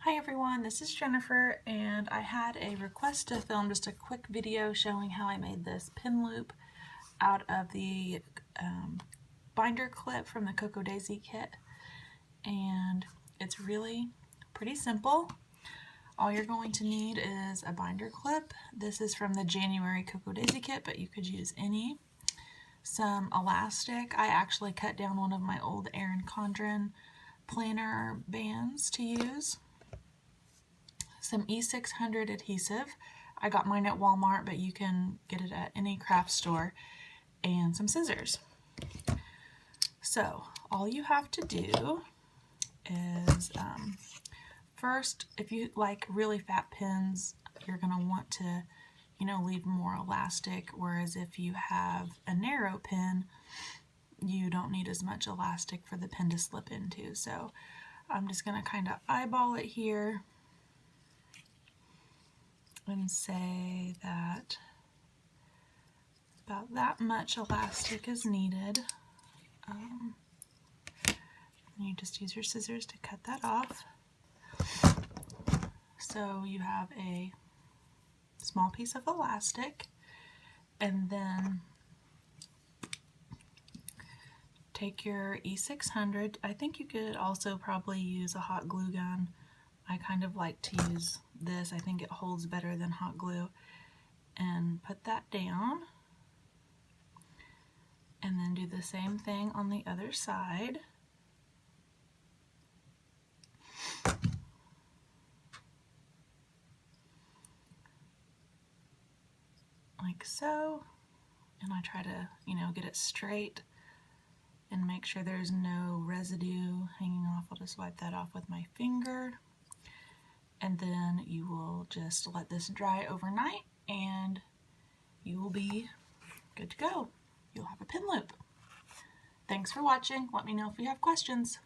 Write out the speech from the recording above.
Hi everyone, this is Jennifer, and I had a request to film just a quick video showing how I made this pin loop out of the binder clip from the Cocoa Daisy kit. And it's really pretty simple. All you're going to need is a binder clip. This is from the January Cocoa Daisy kit, but you could use any. Some elastic. I actually cut down one of my old Erin Condren planner bands to use. Some E600 adhesive. I got mine at Walmart, but you can get it at any craft store. And some scissors. So all you have to do is first, if you like really fat pins, you're going to want to leave more elastic, whereas if you have a narrow pin, you don't need as much elastic for the pin to slip into. So I'm just going to kind of eyeball it here and say that about that much elastic is needed. You just use your scissors to cut that off. So you have a small piece of elastic, and then take your E600. I think you could also probably use a hot glue gun. I kind of like to use this. I think it holds better than hot glue. And put that down. And then do the same thing on the other side. Like so. And I try to, get it straight and make sure there's no residue hanging off. I'll just wipe that off with my finger. And then you will just let this dry overnight and you will be good to go. You'll have a pin loop. Thanks for watching. Let me know if you have questions.